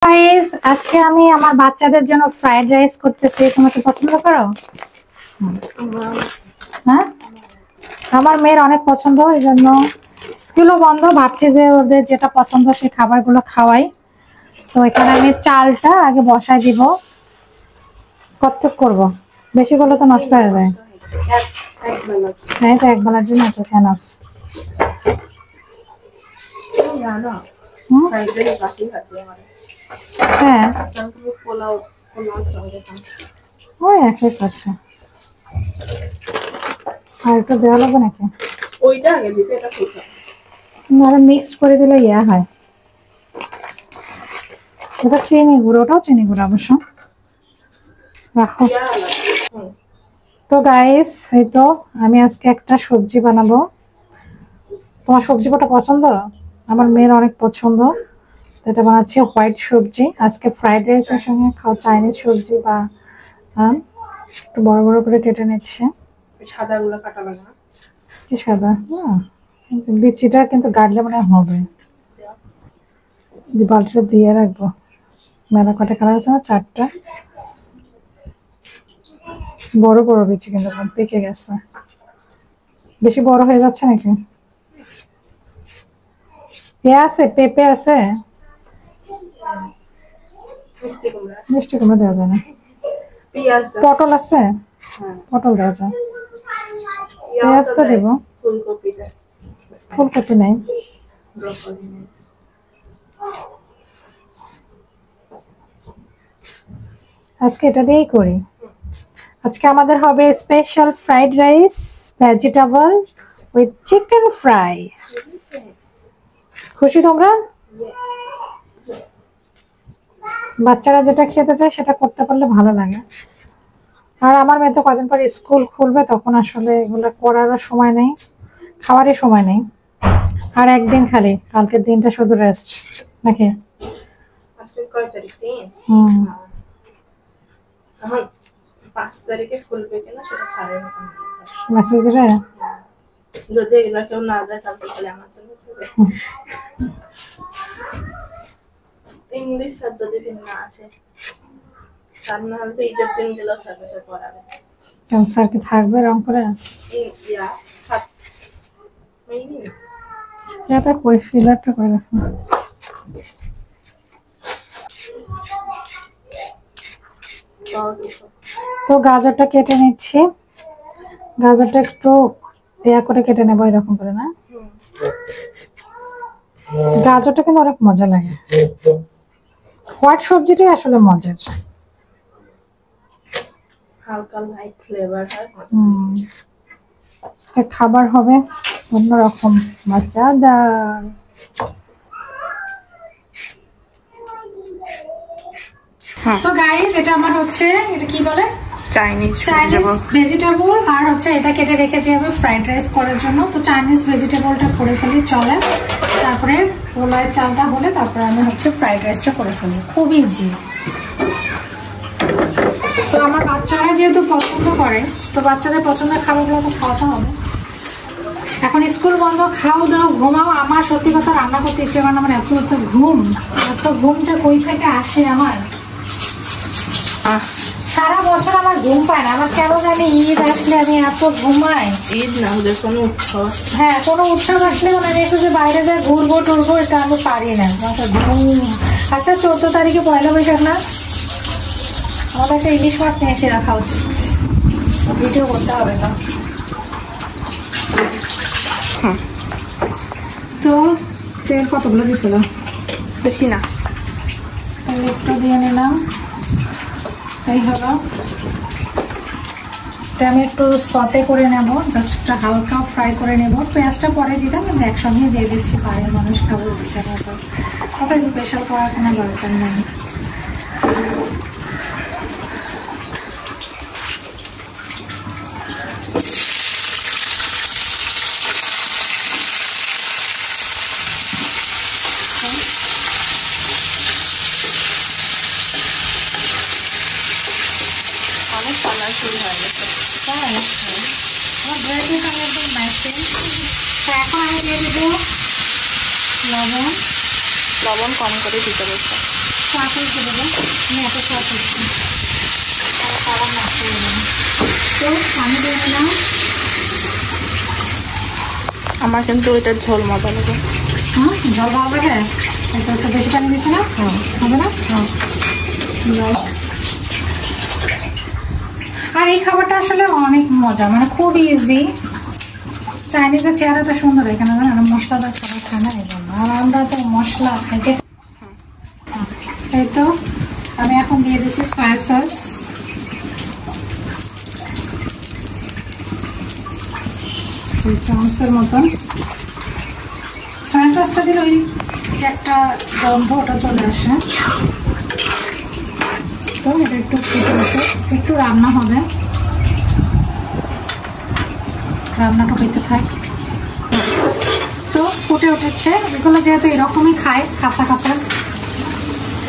Guys আজকে আমি আমার বাচ্চাদের জন্য ফ্রাইড রাইস করতেছি। তোমরা কি পছন্দ করো? হ্যাঁ, আমার মেয়ের অনেক পছন্দ, এই জন্য স্কুলও বন্ধ, ভাবছি যে ওদের যেটা পছন্দ সেই খাবারগুলো খাওয়াই। তো এখানে আমি চালটা আগে বসাই দিব। কত করব, বেশি করলে তো নষ্ট হয়ে যায়। হ্যাঁ, তো এক বেলার জন্য আছে কেন? হ্যাঁ, ওই একই করছে। আর একটু দেওয়া লাগবে নাকি? নাহলে মিক্সড করে দিলে ইয়া হয়। এটা চিনি গুঁড়ো, ওটাও চিনি গুঁড়ো অবশ্য। রাখো। তো গাইস, এই তো আমি আজকে একটা সবজি বানাবো। তোমার সবজি কটা পছন্দ? আমার মেয়ের অনেক পছন্দ। তো এটা বানাচ্ছি হোয়াইট সবজি। আজকে ফ্রাইড রাইসের সঙ্গে খাওয়া চাইনিজ সবজি বা একটু বড় বড় করে কেটে নিচ্ছে। সাদাগুলো কাটা লাগে না? কি সাদা? বিচিটা কিন্তু গাড়লে মনে হবে। বালতিটা দিয়ে রাখবো। মেলা কটা কালার আছে না? 4টা। বড় বড় বিচি কিন্তু পেকে গেছে। বেশি বড় হয়ে যাচ্ছে নাকি? আছে, পেঁপে আছে, মিষ্টি কুমড়া দেওয়া যায় না। পটল আছে, পটল দেওয়া যায়। পেঁয়াজ তো দেব, ফুলকপি নেই। আজকে এটা দিয়েই করি। আজকে আমাদের হবে special fried rice vegetable with chicken fry. খুশি তোমরা? বাচ্চারা যেটা খেতে চায় সেটা করতে পারলে ভালো লাগে। আর আমার মেয়ে তো কদিন পর স্কুল খুলবে, তখন আসলে এগুলো করারও সময় নেই, খাওয়ারই সময় নেই। আর একদিন খালি, কালকের দিনটা শুধু রেস্ট নাকি? আজকে কয় তারিখ? 3। এখন 5 তারিখে খুলবে কিনা সেটা ছাড়ের মতন মেসেজ দিবে। যদি এগুলা কেউ না যায় তাহলে খালি আমার জন্য খুলবে। ইংলিশ স্যার যদি না আসে, স্যার না হলে তো ঈদের দিন গেলেও স্যার কাছে পড়াবে। কেন স্যার কি থাকবে রং করে? এটা কই ফিলারটা করে রাখো। তো গাজরটা কেটে নিচ্ছি। গাজরটা একটু ইয়া করে কেটে নেবো, এরকম করে না? গাজরটা কিন্তু অনেক মজা লাগে। হোয়াইট সবজিটাই আসলে মজার। হালকা লাইট ফ্লেভার হয়। আজকে খাবার হবে অন্যরকম মজাদার। তো গাইস, এটা আমার হচ্ছে, এটা কি বলে, চাইনিজ ভেজিটেবল। আর হচ্ছে এটা কেটে রেখেছি আমি ফ্রাইড রাইস করার জন্য। তো চাইনিজ ভেজিটেবলটা করে ফেলি চলে, তারপরে পোলায় চালটা হলে তারপরে আমি হচ্ছে ফ্রাইড রাইসটা করে ফেলি। খুব ইজি। তো আমার বাচ্চারা যেহেতু পছন্দ করে, তো বাচ্চাদের পছন্দের খাবারগুলো তো খাওয়াতে হবে। এখন স্কুল বন্ধ, খাও দাও ঘুমাও। আমার সত্যি কথা রান্না করতে ইচ্ছে করে না, আমার এত ঘুম যে কই থেকে আসে। আমার সারা বছর আমার ঘুম পায় না, আমার কেন জানি ঈদ আসলে আমি এত ঘুমাই। ঈদ না হলে কোনো উৎসব, হ্যাঁ কোনো উৎসব আসলে মানে একটু যে বাইরে যায় ঘুরবো টুরবো, এটা আমি পারি না। ঘুম। আচ্ছা 14 তারিখে পয়লা বৈশাখ না? আমাদের একটা ইলিশ মাছ নিয়ে এসে রাখা উচিত, ভিডিও করতে হবে না। তো তেল কতগুলো দিছিল? বেশি না, তেল একটু দিয়ে নিলাম। এই হলো, আমি একটু সতে করে নেব, জাস্ট একটা হালকা ফ্রাই করে নেব। পেঁয়াজটা পরে দিতাম, আমি একসঙ্গে দিয়ে দিচ্ছি, বাইরের মানুষ খাবো ইচ্ছা মতো, তবে স্পেশাল করার কোনো দরকার নেই। অনেক কালারফুল হয়ে গেছে। হ্যাঁ, আমার ড্রেসের সঙ্গে একদম ম্যাচিং। তো এখন আমি দিয়ে দেবো লবণ। লবণ কম করে দিতে বলছে। সস দেবো, আমি এত সস দিচ্ছি কালার নষ্ট হয়ে যাবে। তো পানি দিয়ে দিলাম। আমার কিন্তু ওইটার ঝোল মজা লাগে। হ্যাঁ, জল ভালো লাগে। একটু বেশি পানি দিচ্ছি না, হবে না? আর এই খাবারটা আসলে অনেক মজা, মানে খুব ইজি। চাইনিজের চেহারাটা সুন্দর, এখানে মশলাদার খাবার খায় না, এই জন্য। আর আমরা তো মশলা খাইতে। এই তো আমি এখন দিয়ে দিচ্ছি সয়া সস। চামচের মতন সয়া সসটা দিলে ওই যে একটা গন্ধ ওটা চলে আসে। তো এটা একটু ফুটে উঠে একটু রান্না হবে, রান্নাটা হইতে থাক। তো ফুটে উঠেছে, এগুলো যেহেতু এরকমই খায় কাঁচা কাঁচা।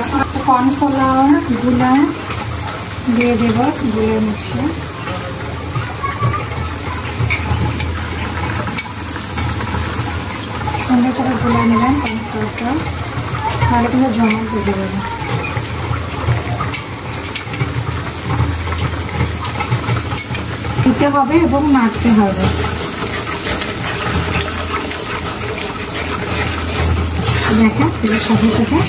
এখন একটা কর্নফ্লাওয়ার গুলা দিয়ে দেবো, গুলে নিচ্ছে। সুন্দর করে গুলে নেবেন কর্নফ্লাওয়ারটা, তাহলে কিন্তু জমা দিয়ে দেবেন। দিতে হবে এবং নাড়তে হবে। দেখেন এর সাথে সাথে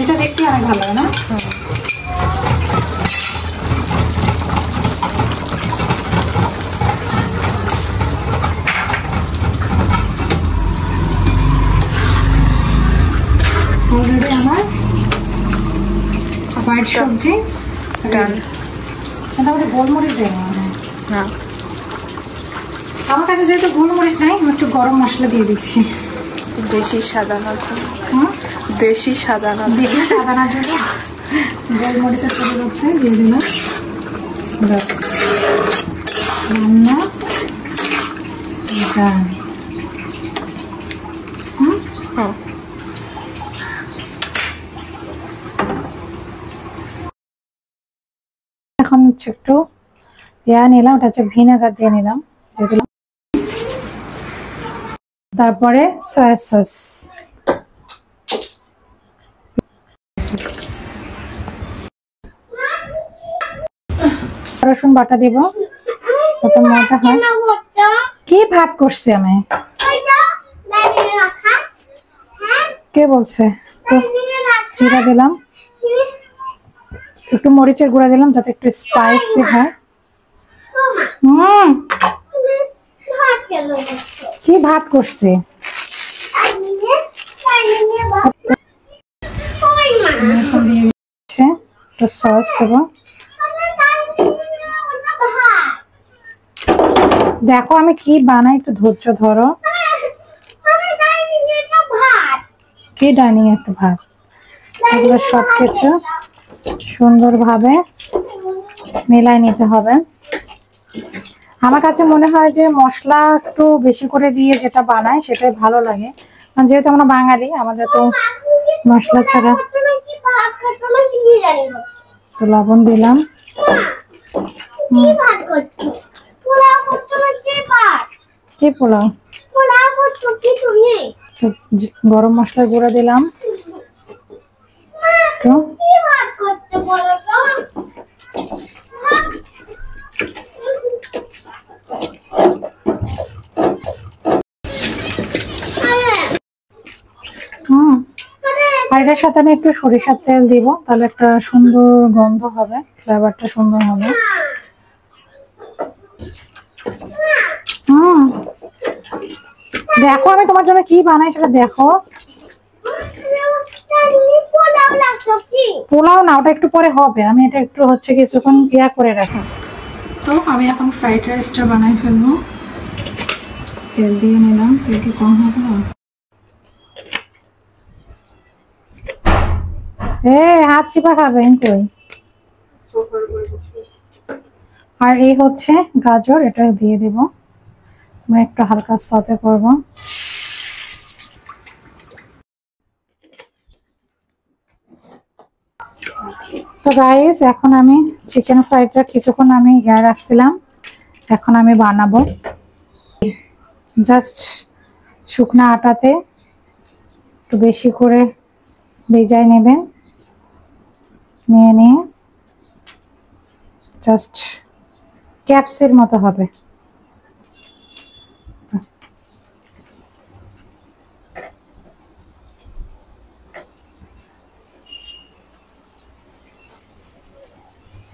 এটা দেখতে অনেক ভালো লাগে না? অলরেডি আমার হোয়াইট সবজি ডান। এটা গোলমরিচ দেয় না, আমার কাছে যেহেতু গোলমরিচ নাই, আমি একটু গরম মশলা দিয়ে দিচ্ছি। দেশি সাদানা, দেশি সাদানা, দেশি সাদানা জন্য গোলমরিচের পরিবর্তে দিয়ে দিলাম। ব্যাস, রান্না ডান। এখন হচ্ছে একটু নিলাম, ওটা হচ্ছে ভিনেগার দিয়ে নিলাম, দিয়ে দিলাম। তারপরে সয়া সস, রসুন বাটা দিব, কত মজা হয়। কি ভাত করছি আমি? কে বলছে? তো জিরা দিলাম, একটু মরিচের গুঁড়া দিলাম যাতে একটু স্পাইসি হয়। কি ভাত করছি? তো সস দেবো। দেখো আমি কি বানাই, একটু ধৈর্য ধরো। কি ডাইনিং একটা ভাত, এগুলো সবকিছু সুন্দরভাবে মেলায় নিতে হবে। আমার কাছে মনে হয় যে মশলা একটু বেশি করে দিয়ে যেটা বানায় সেটাই ভালো লাগে, কারণ যেহেতু আমরা বাঙালি, আমাদের তো মশলা ছাড়া। তো লবণ দিলাম। কি পোলাও? গরম মশলার গুঁড়া দিলাম একটু। আর এটার সাথে আমি একটু সরিষার তেল দিব, তাহলে একটা সুন্দর গন্ধ হবে, ফ্লেভারটা সুন্দর হবে। দেখো আমি তোমার জন্য কি বানাই সেটা দেখো। পোলাও না, ওটা একটু পরে হবে, আমি এটা একটু হচ্ছে কিছুক্ষণ ইয়া করে রাখি। তো আমি এখন ফ্রাইড রাইসটা বানাই ফেলবো। তেল দিয়ে নিলাম, তেল কি কম হবে না? হাত চিপা খাবেন কই? আর এই হচ্ছে গাজর, এটা দিয়ে দেব। আমরা একটু হালকা সতে করব। তো গাইস এখন আমি চিকেন ফ্রাইডটা কিছুক্ষণ আমি রাখছিলাম, এখন আমি বানাবো। জাস্ট শুকনা আটাতে একটু বেশি করে ভেজাই নেবেন, নিয়ে জাস্ট ক্যাপসের মতো হবে।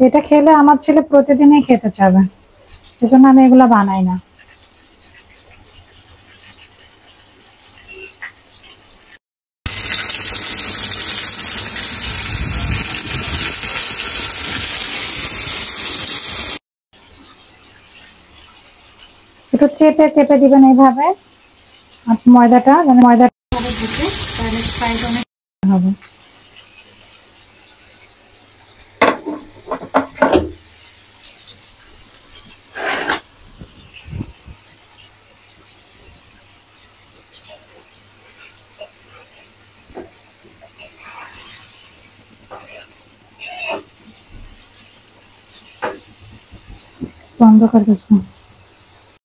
এটা খেলে আমার ছেলে প্রতিদিনই খেতে চাবে, সেজন্য আমি এগুলা বানাই না। একটু চেপে চেপে দিবেন এইভাবে ময়দাটা, মানে ময়দাটা ঢুকে তাহলে ফ্রাইড অনেক হবে। বন্ধ করে দিচ্ছি।